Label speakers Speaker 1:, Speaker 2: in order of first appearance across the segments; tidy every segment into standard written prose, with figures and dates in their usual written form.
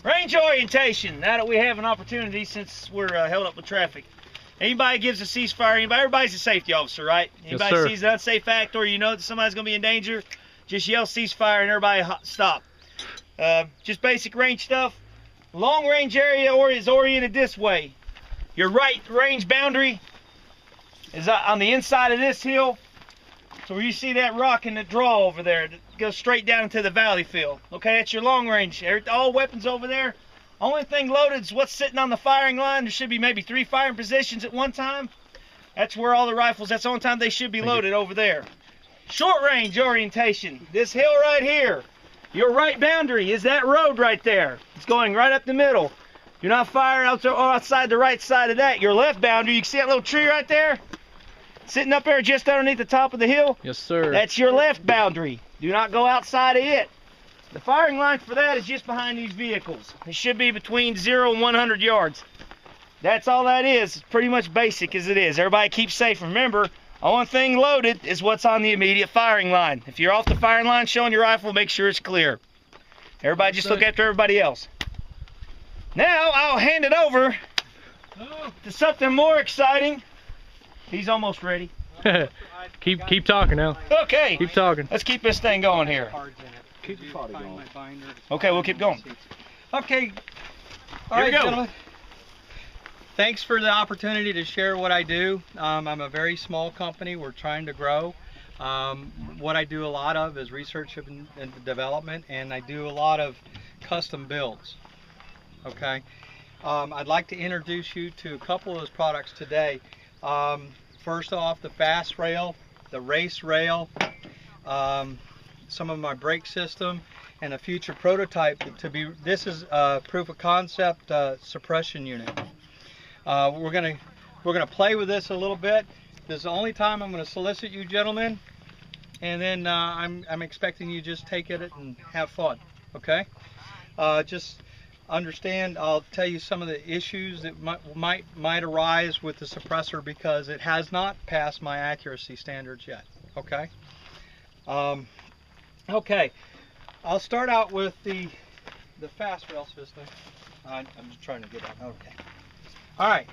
Speaker 1: Range orientation. Now that we have an opportunity, since we're held up with traffic. Anybody gives a ceasefire, everybody's a safety officer, right? Anybody
Speaker 2: yes,
Speaker 1: sees an unsafe act or you know that somebody's going to be in danger, just yell ceasefire and everybody stop. Just basic range stuff. Long range area is oriented this way. Your right range boundary is on the inside of this hill. So where you see that rock in the draw over there, it goes straight down into the valley field. Okay, that's your long range. All weapons over there. Only thing loaded is what's sitting on the firing line. There should be maybe 3 firing positions at one time. That's where all the rifles, that's the only time they should be loaded over there. Short range orientation. This hill right here. Your right boundary is that road right there. It's going right up the middle. You're not firing outside the right side of that. Your left boundary, you can see that little tree right there? Sitting up there just underneath the top of the hill?
Speaker 2: Yes, sir.
Speaker 1: That's your left boundary. Do not go outside of it. The firing line for that is just behind these vehicles. It should be between 0 and 100 yards. That's all that is. It's pretty much basic as it is. Everybody keep safe. Remember, only thing loaded is what's on the immediate firing line. If you're off the firing line showing your rifle, make sure it's clear. Everybody just look after everybody else. Now I'll hand it over to something more exciting. He's almost ready.
Speaker 2: keep talking now.
Speaker 1: Okay.
Speaker 2: Keep talking.
Speaker 1: Let's keep this thing going here. Okay, we'll keep going.
Speaker 3: Okay. All right, gentlemen. Thanks for the opportunity to share what I do. I'm a very small company. We're trying to grow. What I do a lot of is research and development, and I do a lot of custom builds. Okay. I'd like to introduce you to a couple of those products today. First off, the fast rail, the race rail, some of my brake system, and a future prototype this is a proof of concept suppression unit. We're gonna play with this a little bit. This is the only time I'm gonna solicit you gentlemen, and then I'm expecting you just take it and have fun. Okay? Just understand, I'll tell you some of the issues that might arise with the suppressor because it has not passed my accuracy standards yet. Okay? Okay, I'll start out with the fast rail system. I'm just trying to get out. Okay. All right.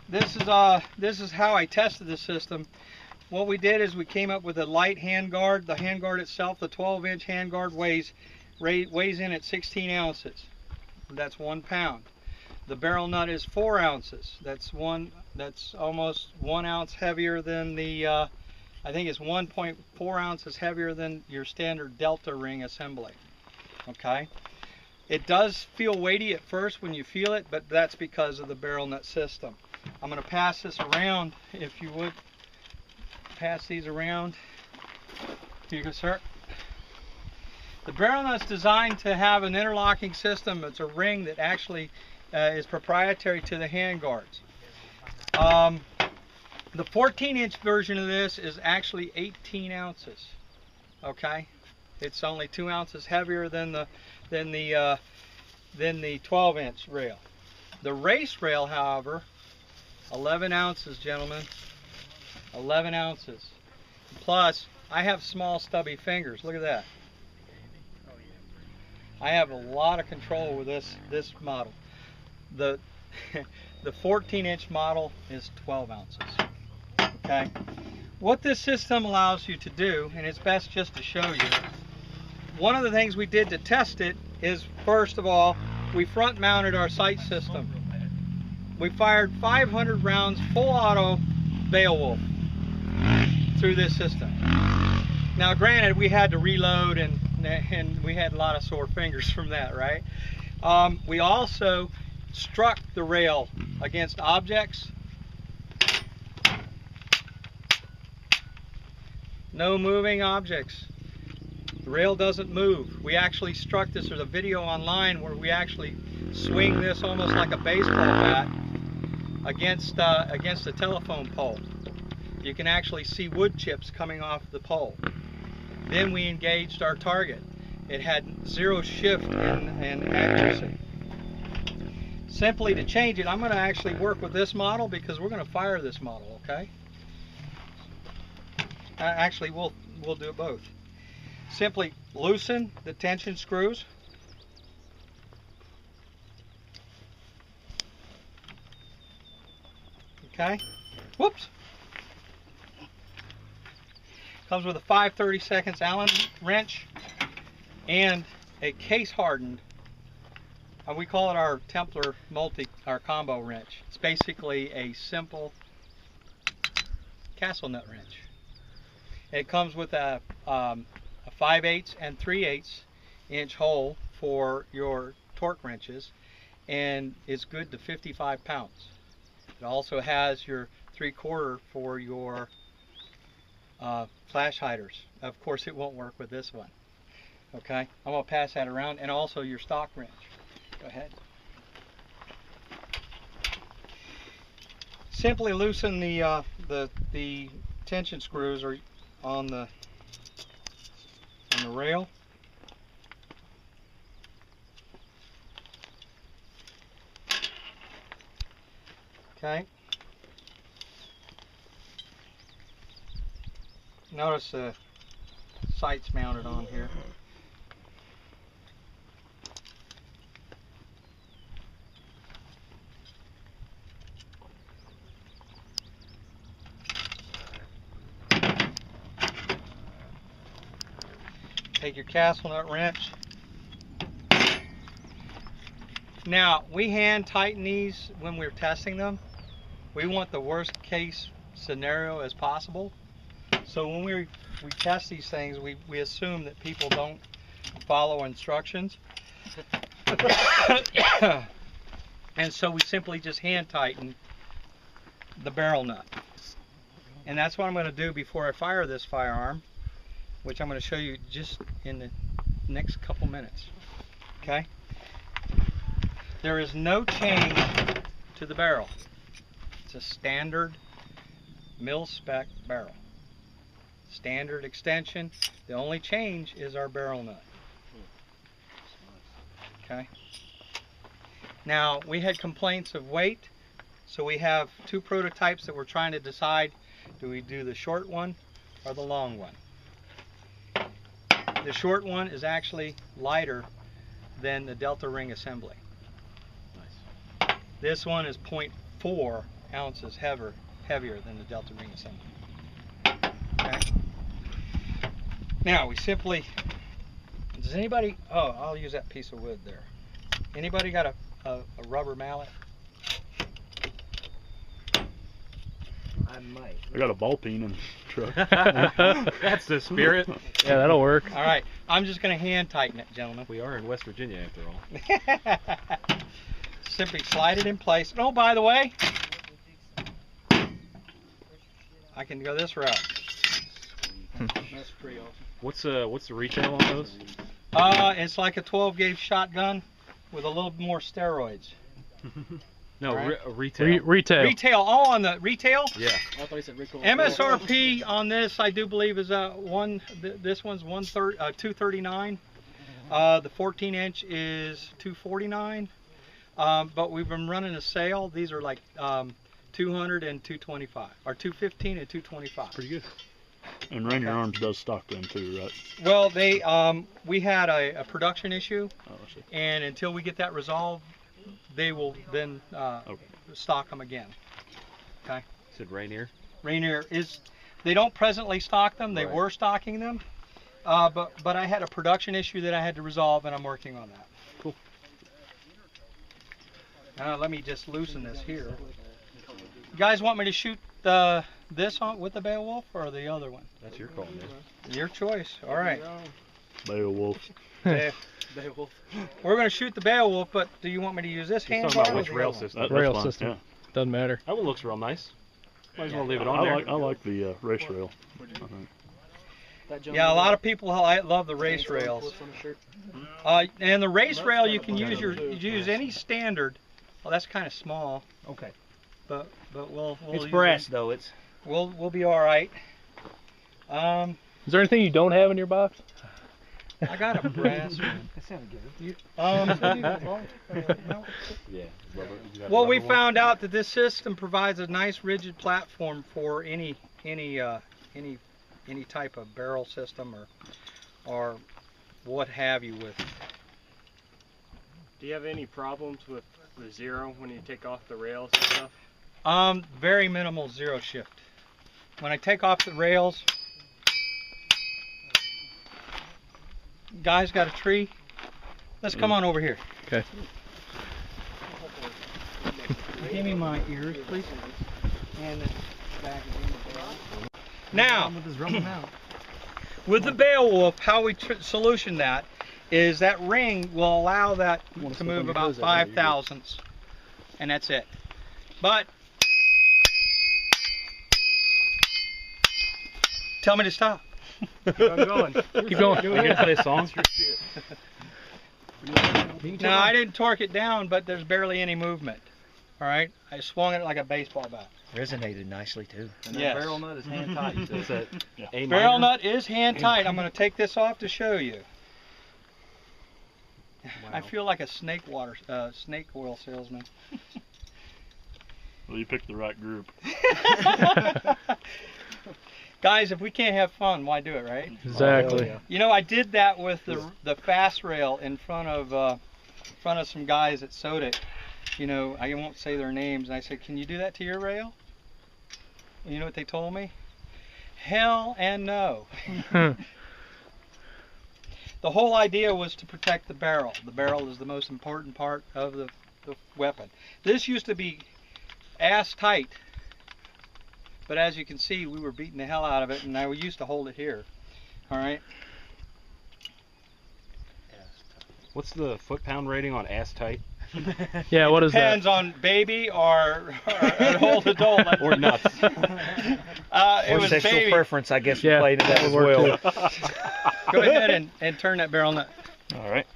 Speaker 3: This is how I tested the system. What we did is we came up with a light handguard. The handguard itself, the 12-inch handguard, weighs in at 16 ounces. That's 1 pound. The barrel nut is 4 ounces. That's almost 1 ounce heavier than the. I think it's 1.4 ounces heavier than your standard Delta ring assembly. Okay. It does feel weighty at first when you feel it, but that's because of the barrel nut system. I'm going to pass this around, if you would. Pass these around. Here you go, sir. The barrel nut's designed to have an interlocking system. It's a ring that actually is proprietary to the handguards. The 14-inch version of this is actually 18 ounces. Okay, it's only 2 ounces heavier than the 12-inch rail. The race rail, however, 11 ounces, gentlemen. 11 ounces. Plus, I have small stubby fingers. Look at that. I have a lot of control with this model. The 14-inch model is 12 ounces. Okay. What this system allows you to do, and it's best just to show you, one of the things we did to test it is, first of all, we front mounted our sight system. We fired 500 rounds full auto Beowulf through this system. Now granted, we had to reload and we had a lot of sore fingers from that, right? We also struck the rail against objects. No moving objects. The rail doesn't move. We actually struck this. There's a video online where we actually swing this almost like a baseball bat against the telephone pole. You can actually see wood chips coming off the pole. Then we engaged our target. It had 0 shift in accuracy. Simply to change it, I'm going to actually work with this model because we're going to fire this model, okay? Actually, we'll do both. simply loosen the tension screws. Okay. Whoops. Comes with a 5/32 Allen wrench and a case hardened. We call it our Templar our combo wrench. It's basically a simple castle nut wrench. It comes with a 5/8 and 3/8 inch hole for your torque wrenches, and it's good to 55 pounds. It also has your 3/4 for your flash hiders. Of course, it won't work with this one. Okay, I'm gonna pass that around, and also your stock wrench. Go ahead. Simply loosen the tension screws or on the rail. Okay. Notice the sights mounted on here. Take your castle nut wrench. Now, we hand tighten these when we're testing them. We want the worst case scenario as possible. So when we test these things, we assume that people don't follow instructions. And so we simply just hand tighten the barrel nut. And that's what I'm going to do before I fire this firearm, which I'm going to show you just in the next couple minutes. Okay? There is no change to the barrel. It's a standard mil-spec barrel. Standard extension. The only change is our barrel nut. Okay? Now, we had complaints of weight, so we have two prototypes that we're trying to decide. Do we do the short one or the long one? The short one is actually lighter than the Delta ring assembly. Nice. This one is 0.4 ounces heavier than the Delta ring assembly. Okay. Now we simply, does anybody, oh, I'll use that piece of wood there. Anybody got a rubber mallet?
Speaker 1: I might.
Speaker 4: I got a ball peen in the truck.
Speaker 2: That's the spirit. Yeah, that'll work.
Speaker 3: All right, I'm just going to hand tighten it, gentlemen.
Speaker 2: We are in West Virginia after all.
Speaker 3: Simply slide it in place. And oh, by the way, I can go this route.
Speaker 1: That's pretty awesome.
Speaker 2: What's the retail on those?
Speaker 3: It's like a 12 gauge shotgun with a little more steroids.
Speaker 2: No,
Speaker 3: right.
Speaker 2: retail. Retail.
Speaker 3: Retail. Oh, on the retail?
Speaker 2: Yeah.
Speaker 1: I thought he said recoil.
Speaker 3: MSRP on this, I do believe, is this one's 239. The 14 inch is 249. But we've been running a sale. These are like 200 and 225, or 215 and 225.
Speaker 2: Pretty good.
Speaker 4: And Rainier Arms does stock them too, right?
Speaker 3: Well, they we had a production issue,
Speaker 4: Oh, I see.
Speaker 3: and until we get that resolved, they will then stock them again. Okay.
Speaker 2: Said Rainier.
Speaker 3: Rainier is, they don't presently stock them. They
Speaker 2: Right.
Speaker 3: were stocking them, but I had a production issue that I had to resolve, and I'm working on that.
Speaker 2: Cool.
Speaker 3: Let me just loosen this here. You guys want me to shoot this on with the Beowulf or the other one?
Speaker 2: That's your call, man.
Speaker 3: Your choice. All right.
Speaker 4: Beowulf.
Speaker 1: Beowulf.
Speaker 3: We're going to shoot the Beowulf, but do you want me to use this
Speaker 2: He's
Speaker 3: handbar?
Speaker 2: talking about
Speaker 3: or
Speaker 2: which
Speaker 3: the
Speaker 2: rail
Speaker 3: other one?
Speaker 2: system.
Speaker 4: That's
Speaker 2: Rail
Speaker 4: fine,
Speaker 2: system.
Speaker 4: yeah.
Speaker 2: Doesn't matter. That one looks real nice. Might as well leave it on there.
Speaker 4: I like the race rail.
Speaker 3: Yeah, a lot of people love the race rails. And the race rail, you can use any standard. Well, that's kind of small,
Speaker 1: Okay.
Speaker 3: but we'll
Speaker 1: It's
Speaker 3: use
Speaker 1: brass
Speaker 3: it.
Speaker 1: though. It's.
Speaker 3: We'll be all right.
Speaker 2: Is there anything you don't have in your box?
Speaker 3: I got a brass one.
Speaker 1: That sounded good.
Speaker 2: Yeah.
Speaker 3: Well, we found out that this system provides a nice rigid platform for any type of barrel system or what have you with it.
Speaker 5: Do you have any problems with the zero when you take off the rails and stuff?
Speaker 3: Very minimal zero shift. When I take off the rails, guys got a tree? Let's come on over here.
Speaker 2: Okay.
Speaker 3: Give me my ears, please. And the back now, with the Beowulf, how we solution that is that ring will allow that to move about 5 thousandths, and that's it. But tell me to stop.
Speaker 5: Keep on going.
Speaker 2: Keep going.
Speaker 4: You gonna play a song?
Speaker 3: No, I didn't torque it down, but there's barely any movement. All right, I swung it like a baseball bat.
Speaker 1: Resonated nicely too.
Speaker 6: And that
Speaker 3: Yes.
Speaker 6: barrel nut is hand tight. So it's that A
Speaker 3: Barrel
Speaker 6: minor.
Speaker 3: nut is hand tight. I'm going to take this off to show you. I feel like a snake oil salesman.
Speaker 4: Well, you picked the right group.
Speaker 3: Guys, if we can't have fun, why do it, right?
Speaker 2: Exactly.
Speaker 3: You know, I did that with the fast rail in front of some guys that sewed it. You know, I won't say their names, and I said, "Can you do that to your rail?" And you know what they told me? Hell and no. The whole idea was to protect the barrel. The barrel is the most important part of the weapon. This used to be ass tight, but as you can see, we were beating the hell out of it, and I used to hold it here. All right.
Speaker 6: What's the foot-pound rating on ass tight?
Speaker 2: Yeah, what is that?
Speaker 3: Depends on baby or an old adult.
Speaker 6: Or nuts?
Speaker 3: It
Speaker 1: Or
Speaker 3: was
Speaker 1: sexual
Speaker 3: baby.
Speaker 1: preference, I guess,
Speaker 2: Yeah,
Speaker 1: played into that
Speaker 2: that
Speaker 1: as
Speaker 2: would work
Speaker 1: well.
Speaker 2: too.
Speaker 3: Go ahead and turn that barrel nut.
Speaker 6: All right.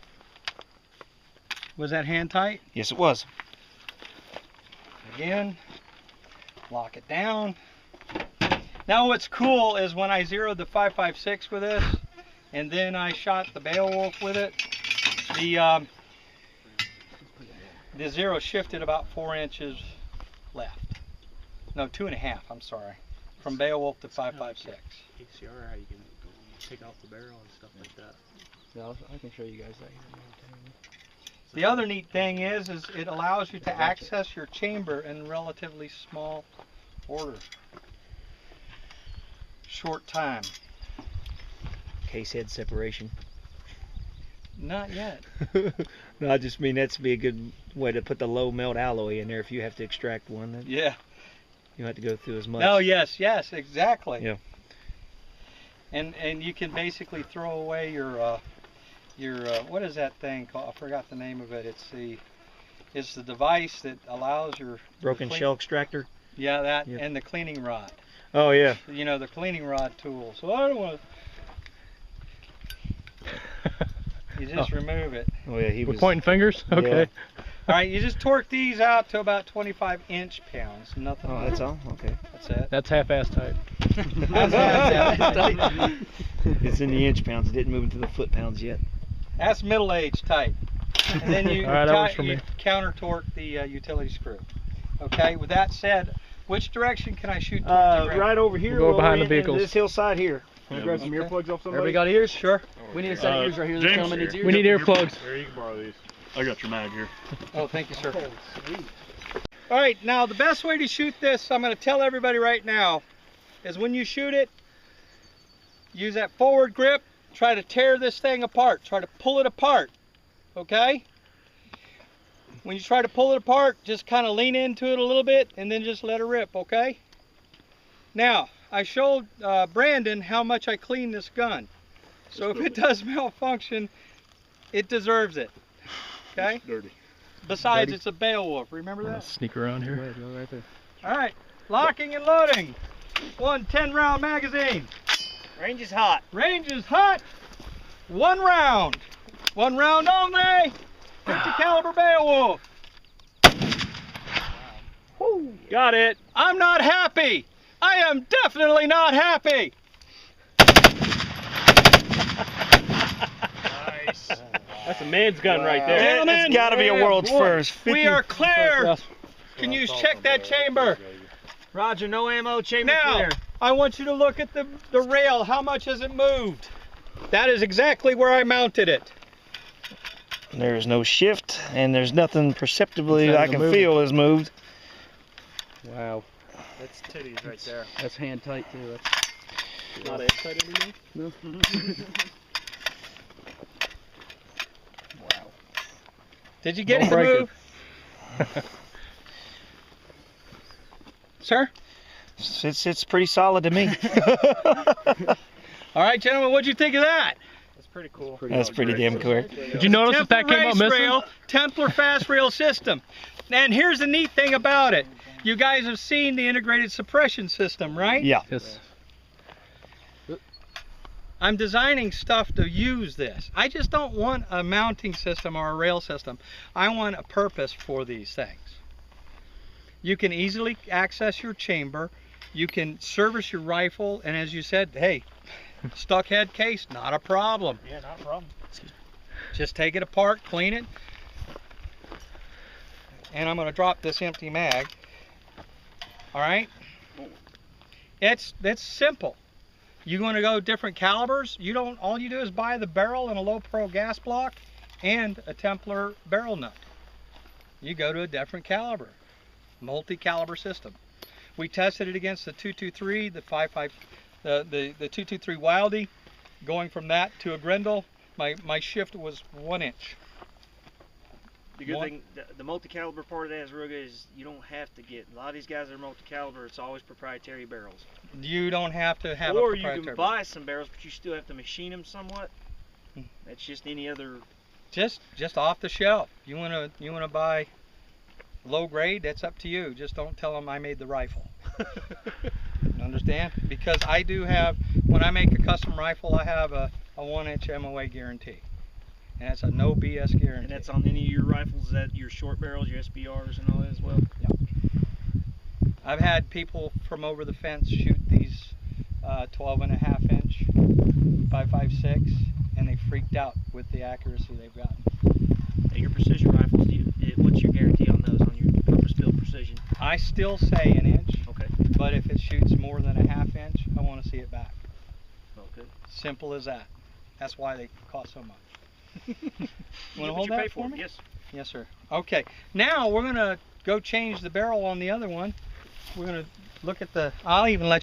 Speaker 3: Was that hand tight?
Speaker 1: Yes, it was.
Speaker 3: Again, lock it down. Now what's cool is when I zeroed the 5.56 with this, and then I shot the Beowulf with it, the zero shifted about 4 inches left. No, 2.5, I'm sorry. From Beowulf to 5.56.
Speaker 5: ACR, how you can take off the barrel and stuff like that.
Speaker 6: Yeah, I can show you guys that.
Speaker 3: The other neat thing is it allows you to access your chamber in relatively small order. Short time.
Speaker 1: Case head separation.
Speaker 3: Not yet.
Speaker 1: No, I just mean that's be a good way to put the low melt alloy in there if you have to extract one. Then
Speaker 3: Yeah.
Speaker 1: you don't have to go through as much.
Speaker 3: No, yes, exactly.
Speaker 1: Yeah.
Speaker 3: And you can basically throw away your what is that thing called? I forgot the name of it. It's the device that allows your
Speaker 1: Broken shell extractor.
Speaker 3: Yeah, that
Speaker 1: Yep.
Speaker 3: and the cleaning rod.
Speaker 1: Oh yeah.
Speaker 3: You know, the cleaning rod tool. So I don't want to. You just remove it.
Speaker 1: Oh yeah. He
Speaker 2: We're
Speaker 1: was
Speaker 2: pointing fingers? Okay.
Speaker 3: All right, you just torque these out to about 25 inch-pounds. Nothing.
Speaker 1: Oh,
Speaker 3: more.
Speaker 1: that's all. Okay.
Speaker 3: That's it.
Speaker 2: That's half-ass tight.
Speaker 1: It's in the inch pounds. It didn't move into the foot pounds yet.
Speaker 3: That's middle-age type. And then you,
Speaker 2: All right, that works for
Speaker 3: you
Speaker 2: me.
Speaker 3: counter torque the utility screw. Okay. With that said, which direction can I shoot?
Speaker 1: Right over here.
Speaker 2: We'll go behind the
Speaker 1: orient into
Speaker 2: vehicles.
Speaker 1: This hillside here.
Speaker 6: Can I grab some earplugs off somebody?
Speaker 5: Everybody got ears?
Speaker 3: Sure.
Speaker 6: We need a set of ears right here. This
Speaker 4: James,
Speaker 6: gentleman needs ears.
Speaker 2: We need earplugs.
Speaker 4: Here, you can borrow these. I got your mag here.
Speaker 3: Oh, thank you, sir. All right, now the best way to shoot this, I'm going to tell everybody right now, is when you shoot it, use that forward grip, try to tear this thing apart, try to pull it apart, okay? When you try to pull it apart, just kind of lean into it a little bit and then just let it rip, okay? Now, I showed Brandon how much I clean this gun. So if it does malfunction, it deserves it, okay?
Speaker 4: It's dirty.
Speaker 3: Besides,
Speaker 2: Ready?
Speaker 3: it's a Beowulf. Remember
Speaker 2: I'll
Speaker 3: that?
Speaker 2: sneak around here.
Speaker 6: Go right there.
Speaker 3: All right. Locking and loading. 1 10-round magazine.
Speaker 1: Range is hot.
Speaker 3: Range is hot. 1 round. 1 round only. 50 caliber Beowulf.
Speaker 5: Got it.
Speaker 3: I'm not happy. I am definitely not happy.
Speaker 5: Nice. That's a man's gun right there.
Speaker 3: Gentlemen,
Speaker 1: It's got to be a world's first.
Speaker 3: We are clear. Can you check that chamber?
Speaker 1: Roger, no ammo, chamber
Speaker 3: Now,
Speaker 1: clear.
Speaker 3: I want you to look at the rail. How much has it moved? That is exactly where I mounted it.
Speaker 1: There's no shift, and there's nothing perceptibly
Speaker 2: It's not
Speaker 1: I
Speaker 2: even
Speaker 1: can
Speaker 2: moving.
Speaker 1: feel is moved.
Speaker 2: Wow.
Speaker 5: That's titties right there.
Speaker 2: That's hand tight too. That's
Speaker 5: Not ass tight anymore?
Speaker 2: wow.
Speaker 3: Did you get
Speaker 2: Don't
Speaker 3: it to
Speaker 2: break
Speaker 3: move? Sir?
Speaker 1: It's pretty solid to me.
Speaker 3: All right, gentlemen, what'd you think of that?
Speaker 5: That's pretty cool.
Speaker 1: That's pretty damn cool.
Speaker 2: Did you notice that
Speaker 3: Templar
Speaker 2: came out
Speaker 3: race
Speaker 2: missing?
Speaker 3: rail, Templar fast rail system. And here's the neat thing about it. You guys have seen the integrated suppression system, right?
Speaker 1: Yeah.
Speaker 2: Yes.
Speaker 3: I'm designing stuff to use this. I just don't want a mounting system or a rail system. I want a purpose for these things. You can easily access your chamber. You can service your rifle, and as you said, hey, stuck head case, not a problem.
Speaker 1: Yeah, not a problem.
Speaker 3: Just take it apart, clean it. And I'm going to drop this empty mag. All right? It's simple. You want to go different calibers? All you do is buy the barrel and a low pro gas block and a Templar barrel nut. You go to a different caliber, multi-caliber system. We tested it against the 223, the 55, the 223 Wildy. Going from that to a Grendel, my shift was 1 inch.
Speaker 1: The good thing, the multi-caliber part of that is real good is you don't have to get, a lot of these guys that are multi-caliber, it's always proprietary barrels.
Speaker 3: You don't have to have
Speaker 1: or
Speaker 3: a
Speaker 1: you
Speaker 3: proprietary
Speaker 1: can buy some barrels, but you still have to machine them somewhat.
Speaker 3: Hmm.
Speaker 1: That's just any other.
Speaker 3: Just off the shelf. You wanna buy low grade? That's up to you. Just don't tell them I made the rifle. You understand? Because I do have, when I make a custom rifle, I have a 1 inch MOA guarantee. And that's a no BS guarantee.
Speaker 1: And that's on any of your rifles, that your short barrels, your SBRs and all that as well?
Speaker 3: Yep. I've had people from over the fence shoot these 12.5 inch 5.56, and they freaked out with the accuracy they've gotten.
Speaker 1: And your precision rifles, what's your guarantee on those, on your purpose-built precision?
Speaker 3: I still say 1 inch,
Speaker 1: Okay.
Speaker 3: but if it shoots more than a 1/2 inch, I want to see it back.
Speaker 1: Okay.
Speaker 3: Simple as that. That's why they cost so much.
Speaker 1: You
Speaker 3: Want to hold that for me?
Speaker 1: Yes.
Speaker 3: Yes, sir. Okay. Now we're going to go change the barrel on the other one. We're going to look at the, I'll even let